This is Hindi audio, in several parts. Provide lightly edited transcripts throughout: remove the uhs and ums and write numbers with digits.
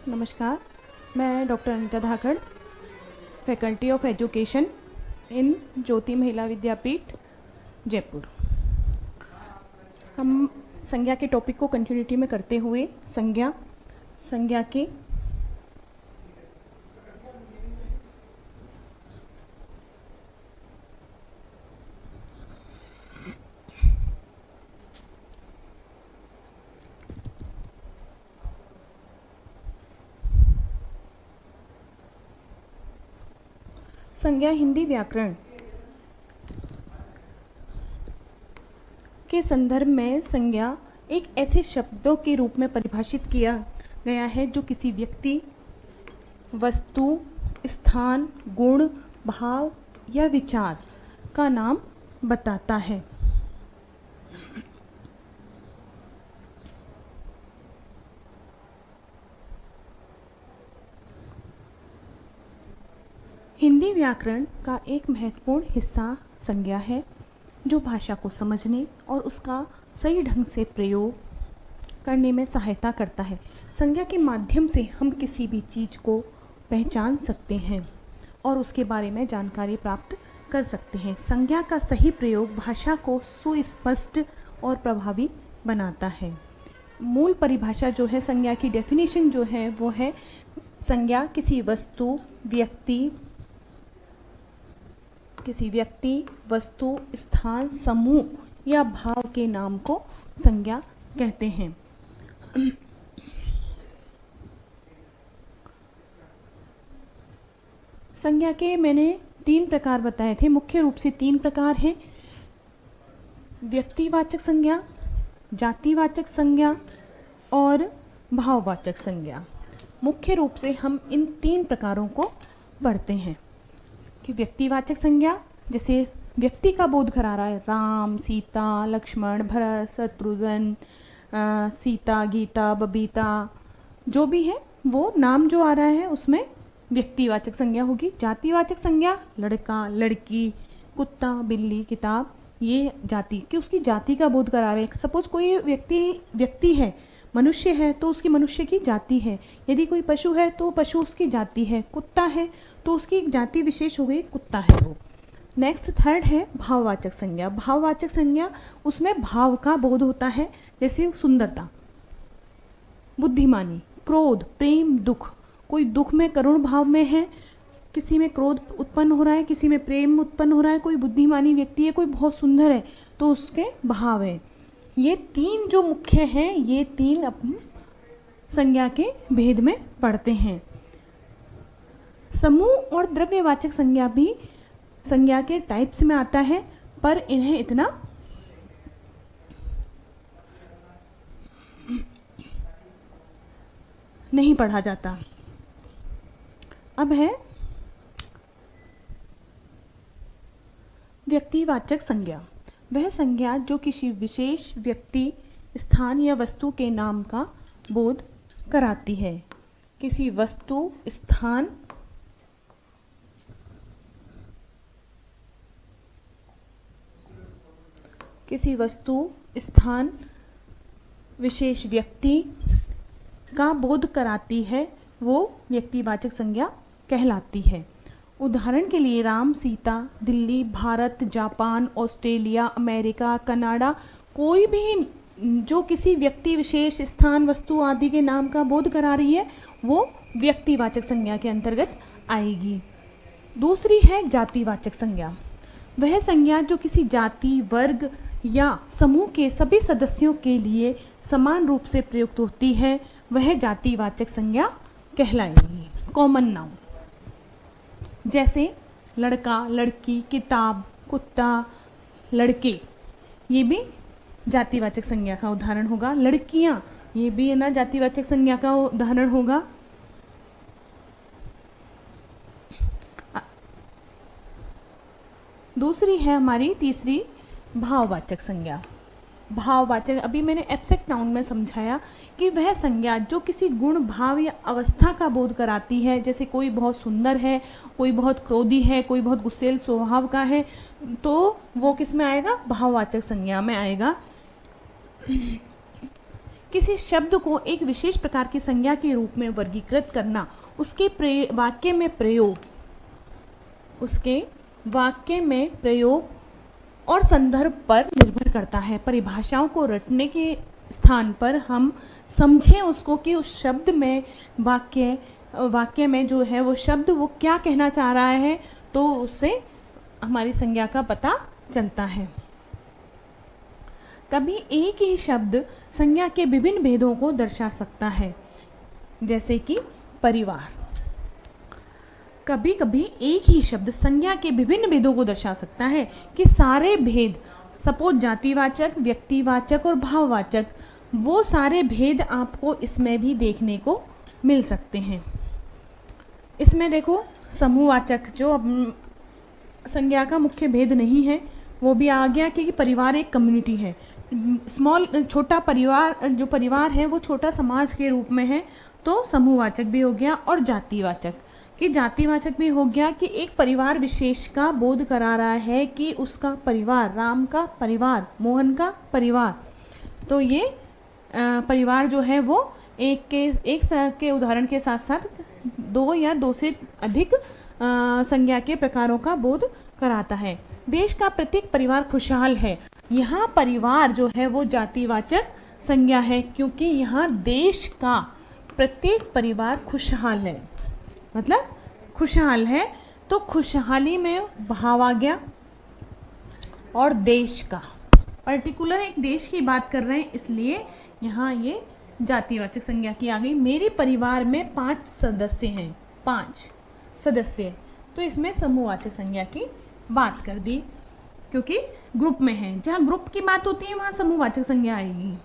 नमस्कार, मैं doctor Anita Dhakad, faculty of education in Jyoti Mahila Vidyapeeth Jaipur. हम संज्ञा के टॉपिक को कंटिन्यूटी में करते हुए संज्ञा के संज्ञा हिंदी व्याकरण के संदर्भ में संज्ञा एक ऐसे शब्दों के रूप में परिभाषित किया गया है जो किसी व्यक्ति, वस्तु, स्थान, गुण, भाव या विचार का नाम बताता है। हिंदी व्याकरण का एक महत्वपूर्ण हिस्सा संज्ञा है, जो भाषा को समझने और उसका सही ढंग से प्रयोग करने में सहायता करता है। संज्ञा के माध्यम से हम किसी भी चीज़ को पहचान सकते हैं और उसके बारे में जानकारी प्राप्त कर सकते हैं। संज्ञा का सही प्रयोग भाषा को सुस्पष्ट और प्रभावी बनाता है। मूल परिभाषा जो है, संज्ञा की डेफिनेशन जो है वो है, संज्ञा किसी व्यक्ति, वस्तु, स्थान, समूह या भाव के नाम को संज्ञा कहते हैं। संज्ञा के मैंने 3 प्रकार बताए थे। मुख्य रूप से 3 प्रकार हैं: व्यक्तिवाचक संज्ञा, जातिवाचक संज्ञा और भाववाचक संज्ञा। मुख्य रूप से हम इन 3 प्रकारों को पढ़ते हैं कि व्यक्तिवाचक संज्ञा, जैसे व्यक्ति का बोध करा रहा है, राम, सीता, लक्ष्मण, भरत, शत्रुघ्न, सीता, गीता, बबीता, जो भी है वो नाम जो आ रहा है उसमें व्यक्तिवाचक संज्ञा होगी। जातिवाचक संज्ञा, लड़का, लड़की, कुत्ता, बिल्ली, किताब, ये जाति कि उसकी जाति का बोध करा रहे हैं। सपोज कोई व्यक्ति है, मनुष्य है तो उसकी मनुष्य की जाति है। यदि कोई पशु है तो पशु उसकी जाति है। कुत्ता है तो उसकी एक जाति विशेष हो गई, कुत्ता है वो। नेक्स्ट 3rd है भाववाचक संज्ञा। भाववाचक संज्ञा, उसमें भाव का बोध होता है, जैसे सुंदरता, बुद्धिमानी, क्रोध, प्रेम, दुख। कोई दुख में करुण भाव में है, किसी में क्रोध उत्पन्न हो रहा है, किसी में प्रेम उत्पन्न हो रहा है। कोई बुद्धिमानी व्यक्ति है, कोई बहुत सुंदर है तो उसके भाव है। ये 3 जो मुख्य हैं, ये 3 अपन संज्ञा के भेद में पढ़ते हैं। समूह और द्रव्यवाचक संज्ञा भी संज्ञा के टाइप्स में आता है, पर इन्हें इतना नहीं पढ़ा जाता। अब है व्यक्तिवाचक संज्ञा। वह संज्ञा जो किसी विशेष व्यक्ति, स्थान या वस्तु के नाम का बोध कराती है। किसी वस्तु, स्थान, विशेष व्यक्ति का बोध कराती है, वो व्यक्तिवाचक संज्ञा कहलाती है। उदाहरण के लिए Ram, Sita, Delhi, Bharat, Japan, Australia, America, Canada, कोई भी जो किसी व्यक्ति, विशेष, स्थान, वस्तु आदि के नाम का बोध करा रही है वो व्यक्तिवाचक संज्ञा के अंतर्गत आएगी। दूसरी है जातिवाचक संज्ञा। वह संज्ञा जो किसी जाति, वर्ग या समूह के सभी सदस्यों के लिए समान रूप से प्रयुक्त होती है, वह जातिवाचक संज्ञा कहलाएगी। कॉमन नाउन, जैसे लड़का, लड़की, किताब, कुत्ता, लड़के, ये भी जातिवाचक संज्ञा का उदाहरण होगा। लड़कियां, ये भी है ना जातिवाचक संज्ञा का उदाहरण होगा। दूसरी है हमारी तीसरी भाववाचक संज्ञा। भाववाचक, अभी मैंने एब्स्ट्रैक्ट नाउन में समझाया कि वह संज्ञा जो किसी गुण, भाव या अवस्था का बोध कराती है। जैसे कोई बहुत सुंदर है, कोई बहुत क्रोधी है, कोई बहुत गुस्सेल स्वभाव का है, तो वो किस में आएगा? भाववाचक संज्ञा में आएगा। किसी शब्द को एक विशेष प्रकार की संज्ञा के रूप में वर्गीकृत करना उसके वाक्य में प्रयोग और संदर्भ पर निर्भर करता है। परिभाषाओं को रटने के स्थान पर हम समझें उसको कि उस शब्द में वाक्य में जो है वो शब्द वो क्या कहना चाह रहा है, तो उससे हमारी संज्ञा का पता चलता है। कभी एक ही शब्द संज्ञा के विभिन्न भेदों को दर्शा सकता है, जैसे कि परिवार। कभी कभी एक ही शब्द संज्ञा के विभिन्न भेदों को दर्शा सकता है कि सारे भेद, सपोज जातिवाचक, व्यक्तिवाचक और भाववाचक, वो सारे भेद आपको इसमें भी देखने को मिल सकते हैं। इसमें देखो समूहवाचक जो संज्ञा का मुख्य भेद नहीं है वो भी आ गया, क्योंकि परिवार एक कम्युनिटी है। छोटा परिवार, जो परिवार है वो छोटा समाज के रूप में है, तो समूहवाचक भी हो गया। और जातिवाचक भी हो गया कि एक परिवार विशेष का बोध करा रहा है कि उसका परिवार, राम का परिवार, मोहन का परिवार। तो ये परिवार जो है वो एक के उदाहरण के साथ साथ दो या दो से अधिक संज्ञा के प्रकारों का बोध कराता है। देश का प्रत्येक परिवार खुशहाल है। यहाँ परिवार जो है वो जातिवाचक संज्ञा है, क्योंकि यहाँ देश का प्रत्येक परिवार खुशहाल है, मतलब खुशहाल है, तो खुशहाली में भाव आ गया। और देश का, पर्टिकुलर एक देश की बात कर रहे हैं, इसलिए यहाँ ये जातिवाचक संज्ञा की आ गई। मेरे परिवार में 5 सदस्य हैं, 5 सदस्य, तो इसमें समूहवाचक संज्ञा की बात कर दी, क्योंकि ग्रुप में है। जहाँ ग्रुप की बात होती है वहाँ समूहवाचक संज्ञा आएगी।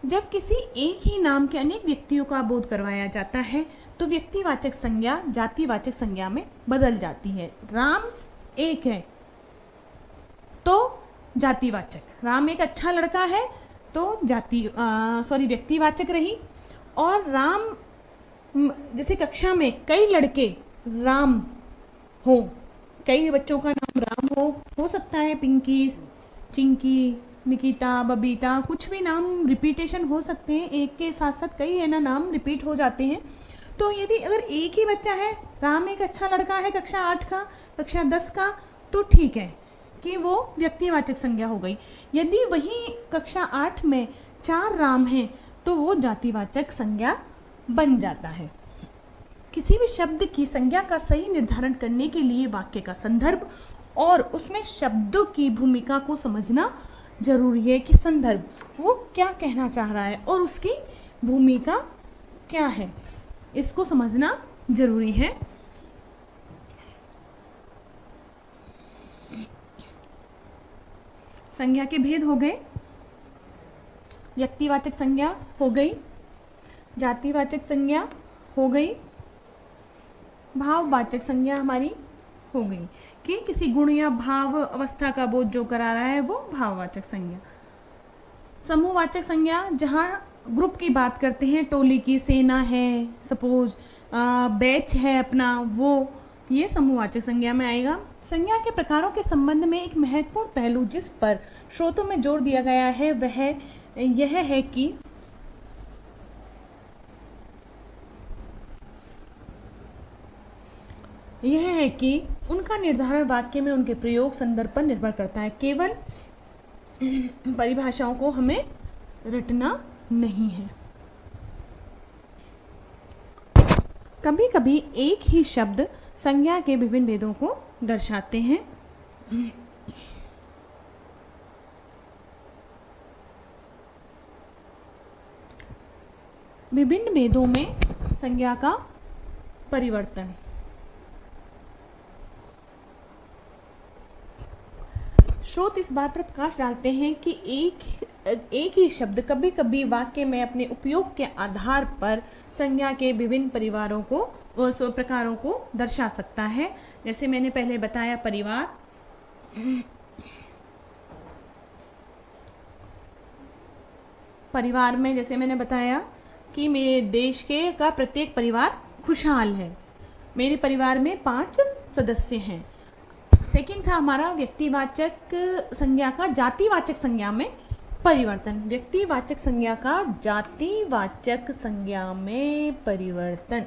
जब किसी एक ही नाम के अनेक व्यक्तियों का बोध करवाया जाता है तो व्यक्तिवाचक संज्ञा जातिवाचक संज्ञा में बदल जाती है। राम एक है तो जातिवाचक, राम एक अच्छा लड़का है तो व्यक्तिवाचक रही। और राम, जैसे कक्षा में कई लड़के राम हो, कई बच्चों का नाम राम हो सकता है, पिंकी, चिंकी, निकिता, बबीता, कुछ भी नाम रिपीटेशन हो सकते हैं, एक के साथ साथ कई है ना नाम रिपीट हो जाते हैं। तो यदि अगर एक ही बच्चा है, राम एक अच्छा लड़का है कक्षा 8 का, कक्षा 10 का, तो ठीक है कि वो व्यक्तिवाचक संज्ञा हो गई। यदि वही कक्षा 8 में 4 राम हैं तो वो जातिवाचक संज्ञा बन जाता है। किसी भी शब्द की संज्ञा का सही निर्धारण करने के लिए वाक्य का संदर्भ और उसमें शब्दों की भूमिका को समझना जरूरी है कि संदर्भ वो क्या कहना चाह रहा है और उसकी भूमिका क्या है, इसको समझना जरूरी है। संज्ञा के भेद हो गए, व्यक्तिवाचक संज्ञा हो गई, जातिवाचक संज्ञा हो गई, भाववाचक संज्ञा हमारी हो गई कि किसी गुण या भाव अवस्था का बोध जो करा रहा है वो भाववाचक संज्ञा। समूहवाचक संज्ञा जहाँ ग्रुप की बात करते हैं, टोली की, सेना है, सपोज बैच है अपना, वो ये समूहवाचक संज्ञा में आएगा। संज्ञा के प्रकारों के संबंध में एक महत्वपूर्ण पहलू जिस पर स्रोतों में जोर दिया गया है वह यह है कि उनका निर्धारण वाक्य में उनके प्रयोग संदर्भ पर निर्भर करता है। केवल परिभाषाओं को हमें रटना नहीं है। कभी कभी एक ही शब्द संज्ञा के विभिन्न भेदों को दर्शाते हैं। विभिन्न भेदों में संज्ञा का परिवर्तन। स्रोत इस बात पर प्रकाश डालते हैं कि एक ही शब्द कभी कभी वाक्य में अपने उपयोग के आधार पर संज्ञा के विभिन्न प्रकारों को दर्शा सकता है। जैसे मैंने पहले बताया परिवार में जैसे मैंने बताया कि मेरे देश का प्रत्येक परिवार खुशहाल है। मेरे परिवार में 5 सदस्य हैं। सेकंड था हमारा व्यक्तिवाचक संज्ञा का जातिवाचक संज्ञा में परिवर्तन। व्यक्तिवाचक संज्ञा का जातिवाचक संज्ञा में परिवर्तन।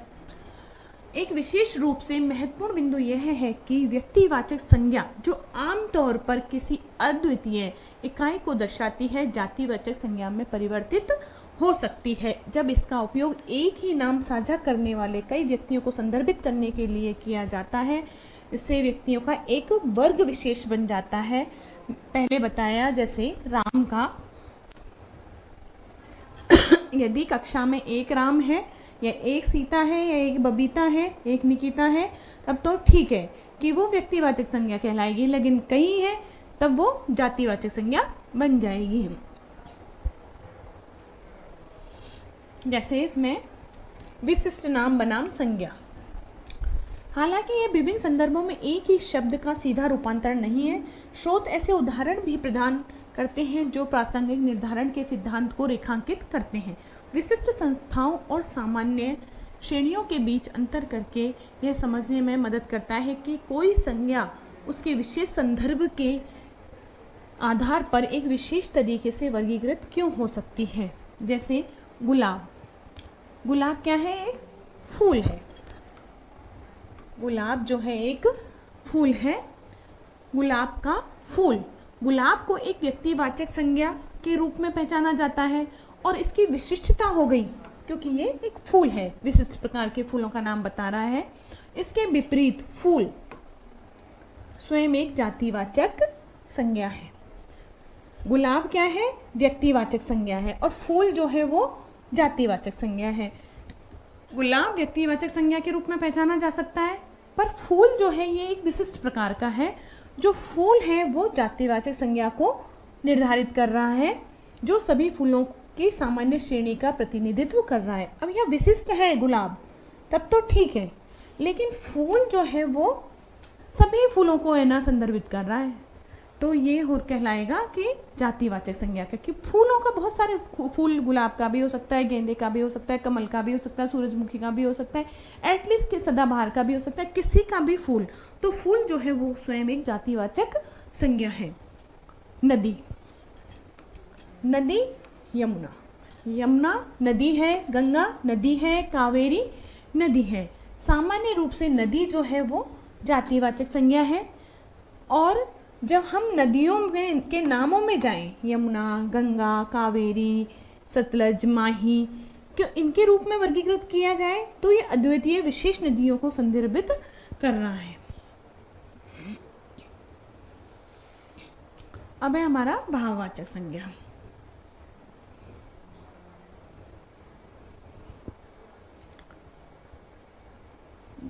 एक विशेष रूप से महत्वपूर्ण बिंदु यह है कि व्यक्तिवाचक संज्ञा जो आमतौर पर किसी अद्वितीय इकाई को दर्शाती है, जातिवाचक संज्ञा में परिवर्तित हो सकती है जब इसका उपयोग एक ही नाम साझा करने वाले कई व्यक्तियों को संदर्भित करने के लिए किया जाता है। इससे व्यक्तियों का एक वर्ग विशेष बन जाता है। पहले बताया जैसे राम का यदि कक्षा में एक राम है या एक सीता है या एक बबीता है, एक निकिता है, तब तो ठीक है कि वो व्यक्तिवाचक संज्ञा कहलाएगी, लेकिन कई है तब वो जातिवाचक संज्ञा बन जाएगी। जैसे इसमें विशिष्ट नाम बनाम संज्ञा। हालांकि यह विभिन्न संदर्भों में एक ही शब्द का सीधा रूपांतरण नहीं है। स्रोत ऐसे उदाहरण भी प्रदान करते हैं जो प्रासंगिक निर्धारण के सिद्धांत को रेखांकित करते हैं। विशिष्ट संस्थाओं और सामान्य श्रेणियों के बीच अंतर करके यह समझने में मदद करता है कि कोई संज्ञा उसके विशेष संदर्भ के आधार पर एक विशेष तरीके से वर्गीकृत क्यों हो सकती है। जैसे गुलाब। गुलाब क्या है? एक फूल है। गुलाब जो है एक फूल है। गुलाब का फूल। गुलाब को एक व्यक्तिवाचक संज्ञा के रूप में पहचाना जाता है और इसकी विशिष्टता हो गई क्योंकि ये एक फूल है, विशिष्ट प्रकार के फूलों का नाम बता रहा है। इसके विपरीत फूल स्वयं एक जातिवाचक संज्ञा है। गुलाब क्या है? व्यक्तिवाचक संज्ञा है और फूल जो है वो जातिवाचक संज्ञा है। गुलाब व्यक्तिवाचक संज्ञा के रूप में पहचाना जा सकता है, पर फूल जो है ये एक विशिष्ट प्रकार का है। जो फूल है वो जातिवाचक संज्ञा को निर्धारित कर रहा है, जो सभी फूलों की सामान्य श्रेणी का प्रतिनिधित्व कर रहा है। अब यह विशिष्ट है गुलाब, तब तो ठीक है, लेकिन फूल जो है वो सभी फूलों को है ना संदर्भित कर रहा है, तो ये हो कहलाएगा कि जातिवाचक संज्ञा का। कि फूलों का बहुत सारे फूल, गुलाब का भी हो सकता है, गेंदे का भी हो सकता है, कमल का भी हो सकता है, सूरजमुखी का भी हो सकता है, एटलीस्ट के सदाबहार का भी हो सकता है, किसी का भी फूल। तो फूल जो है वो स्वयं एक जातिवाचक संज्ञा है। नदी। नदी यमुना। यमुना नदी है, गंगा नदी है, कावेरी नदी है। सामान्य रूप से नदी जो है वो जातिवाचक संज्ञा है। और जब हम नदियों के नामों में जाएं, यमुना, गंगा, कावेरी, सतलज, माही, क्यों इनके रूप में वर्गीकृत किया जाए तो ये अद्वितीय विशेष नदियों को संदर्भित कर रहा है। अब है हमारा भाववाचक संज्ञा।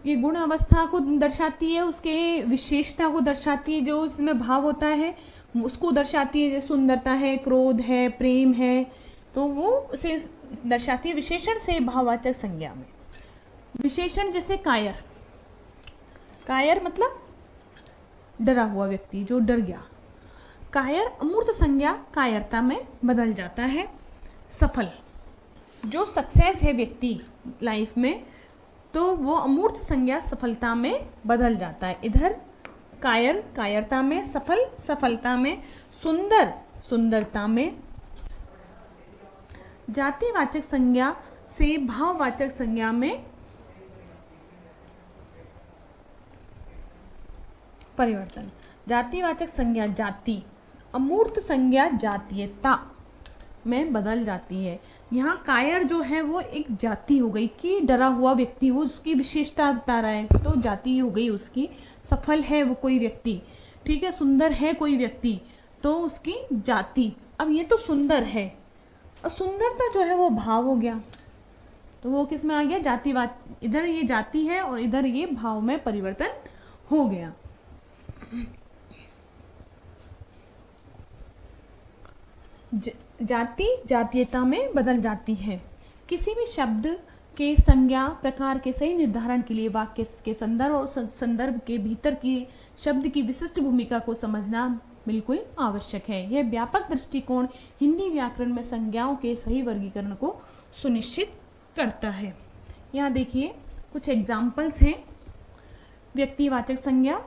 ये गुण अवस्था को दर्शाती है, उसके विशेषता को दर्शाती है, जो इसमें भाव होता है उसको दर्शाती है। जैसे सुंदरता है, क्रोध है, प्रेम है, तो वो उसे दर्शाती है विशेषण से भाववाचक संज्ञा में। विशेषण जैसे कायर। कायर मतलब डरा हुआ व्यक्ति, जो डर गया। कायर अमूर्त संज्ञा कायरता में बदल जाता है। सफल, जो सक्सेस है व्यक्ति लाइफ में, तो वो अमूर्त संज्ञा सफलता में बदल जाता है। इधर कायर कायरता में, सफल सफलता में, सुंदर सुंदरता में। जातिवाचक संज्ञा से भाववाचक संज्ञा में परिवर्तन। जातिवाचक संज्ञा जाति, अमूर्त संज्ञा जातीयता में बदल जाती है। यहाँ कायर जो है वो एक जाति हो गई कि डरा हुआ व्यक्ति, वो उसकी विशेषता बता रहा है, तो जाति हो गई उसकी। सफल है वो कोई व्यक्ति, ठीक है। सुंदर है कोई व्यक्ति, तो उसकी जाति। अब ये तो सुंदर है और सुंदरता जो है वो भाव हो गया, तो वो किस में आ गया? जातिवाद। इधर ये जाति है और इधर ये भाव में परिवर्तन हो गया। जाति जातीयता में बदल जाती है। किसी भी शब्द के संज्ञा प्रकार के सही निर्धारण के लिए वाक्य के संदर्भ और संदर्भ के भीतर की शब्द की विशिष्ट भूमिका को समझना बिल्कुल आवश्यक है। यह व्यापक दृष्टिकोण हिंदी व्याकरण में संज्ञाओं के सही वर्गीकरण को सुनिश्चित करता है। यहाँ देखिए कुछ एग्जाम्पल्स हैं। व्यक्तिवाचक संज्ञा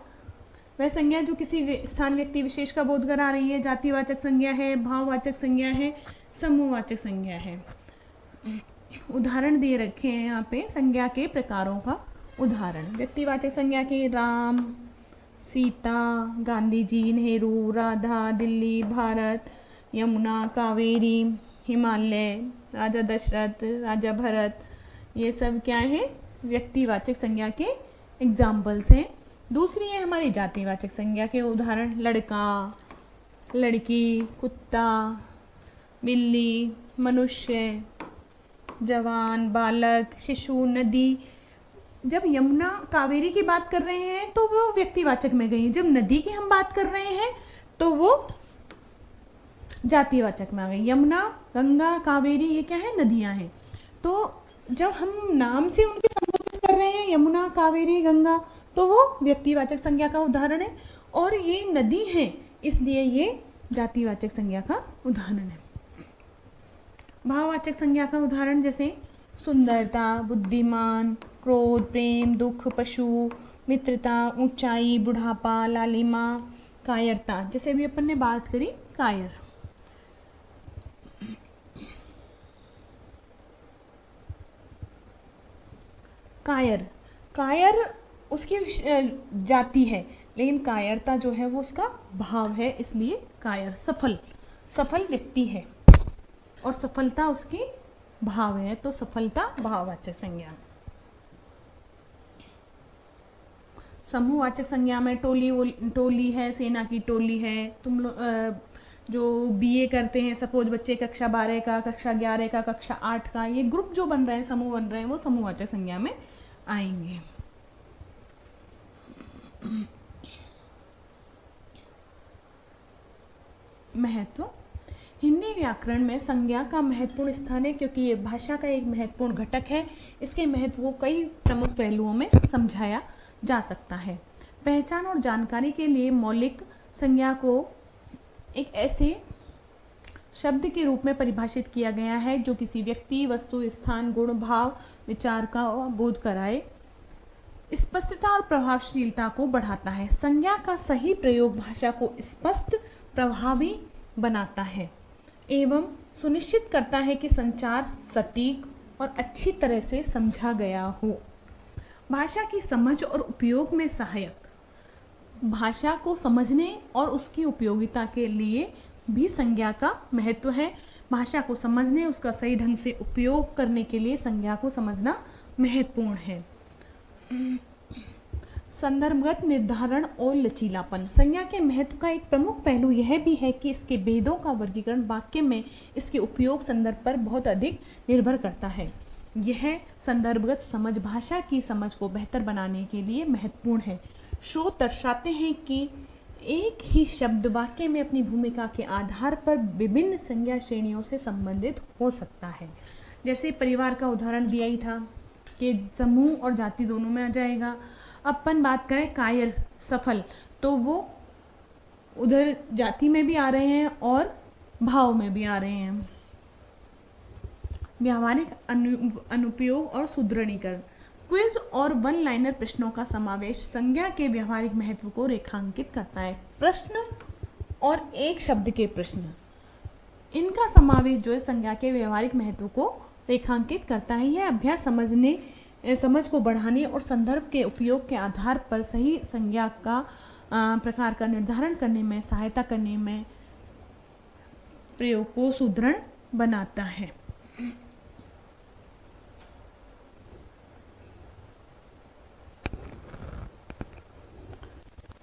वह संज्ञा जो किसी स्थान व्यक्ति विशेष का बोध करा रही है। जातिवाचक संज्ञा है, भाववाचक संज्ञा है, समूहवाचक संज्ञा है। उदाहरण दे रखे हैं यहाँ पे संज्ञा के प्रकारों का उदाहरण। व्यक्तिवाचक संज्ञा के राम, सीता, गांधी जी, नेहरू, राधा, दिल्ली, भारत, यमुना, कावेरी, हिमालय, राजा दशरथ, राजा भरत, ये सब क्या है, व्यक्तिवाचक संज्ञा के एग्जाम्पल्स हैं। दूसरी है हमारी जातिवाचक संज्ञा के उदाहरण। लड़का, लड़की, कुत्ता, बिल्ली, मनुष्य, जवान, बालक, शिशु, नदी। जब यमुना कावेरी की बात कर रहे हैं तो वो व्यक्तिवाचक में गई, जब नदी की हम बात कर रहे हैं तो वो जातिवाचक में आ गई। यमुना, गंगा, कावेरी ये क्या है, नदियां हैं। तो जब हम नाम से उनके संबोधित कर रहे हैं, यमुना, कावेरी, गंगा, तो वो व्यक्तिवाचक संज्ञा का उदाहरण है। और ये नदी है इसलिए ये जातिवाचक संज्ञा का उदाहरण है। भाववाचक संज्ञा का उदाहरण जैसे सुंदरता, बुद्धिमान, क्रोध, प्रेम, दुख, पशु, मित्रता, ऊंचाई, बुढ़ापा, लालिमा, कायरता। जैसे भी अपन ने बात करी कायर। कायर, कायर उसकी जाति है, लेकिन कायरता जो है वो उसका भाव है, इसलिए कायर। सफल, सफल व्यक्ति है और सफलता उसकी भाव है, तो सफलता भाववाचक संज्ञा। समूहवाचक संज्ञा में टोली है, सेना की टोली है। तुम लोग जो बीए करते हैं, सपोज बच्चे कक्षा 12 का, कक्षा 11 का, कक्षा 8 का, ये ग्रुप जो बन रहे हैं, समूह बन रहे हैं, वो समूहवाचक संज्ञा में आएंगे। महत्व। हिंदी व्याकरण में संज्ञा का महत्वपूर्ण स्थान है क्योंकि ये भाषा का एक महत्वपूर्ण घटक है। इसके महत्व को कई प्रमुख पहलुओं में समझाया जा सकता है। पहचान और जानकारी के लिए मौलिक संज्ञा को एक ऐसे शब्द के रूप में परिभाषित किया गया है जो किसी व्यक्ति, वस्तु, स्थान, गुण, भाव, विचार का बोध कराए, स्पष्टता और प्रभावशीलता को बढ़ाता है। संज्ञा का सही प्रयोग भाषा को स्पष्ट, प्रभावी बनाता है एवं सुनिश्चित करता है कि संचार सटीक और अच्छी तरह से समझा गया हो। भाषा की समझ और उपयोग में सहायक। भाषा को समझने और उसकी उपयोगिता के लिए भी संज्ञा का महत्व है। भाषा को समझने, उसका सही ढंग से उपयोग करने के लिए संज्ञा को समझना महत्वपूर्ण है। संदर्भगत निर्धारण और लचीलापन। संज्ञा के महत्व का एक प्रमुख पहलू यह भी है कि इसके भेदों का वर्गीकरण वाक्य में इसके उपयोग संदर्भ पर बहुत अधिक निर्भर करता है। यह संदर्भगत समझ भाषा की समझ को बेहतर बनाने के लिए महत्वपूर्ण है। शोध दर्शाते हैं कि एक ही शब्द वाक्य में अपनी भूमिका के आधार पर विभिन्न संज्ञा श्रेणियों से संबंधित हो सकता है। जैसे परिवार का उदाहरण दिया ही था कि समूह और जाति दोनों में आ जाएगा। अपन बात करें कायर, सफल, तो वो उधर जाति में भी आ रहे हैं और भाव में भी आ रहे हैं। व्यावहारिक अनुप्रयोग और सुदृढ़ीकरण। क्विज और वन लाइनर प्रश्नों का समावेश संज्ञा के व्यावहारिक महत्व को रेखांकित करता है। प्रश्न और एक शब्द के प्रश्न, इनका समावेश जो है संज्ञा के व्यावहारिक महत्व को रेखांकित करता है। यह अभ्यास समझ को बढ़ाने और संदर्भ के उपयोग के आधार पर सही संज्ञा का प्रकार का निर्धारण करने में सहायता करने में प्रयोग को सुदृढ़ बनाता है।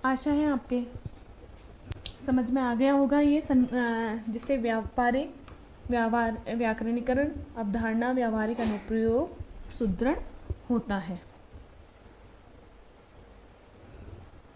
आशा है आपके समझ में आ गया होगा ये जिससे व्याकरणीकरण, अवधारणा, व्यावहारिक अनुप्रयोग सुदृढ़ होता है।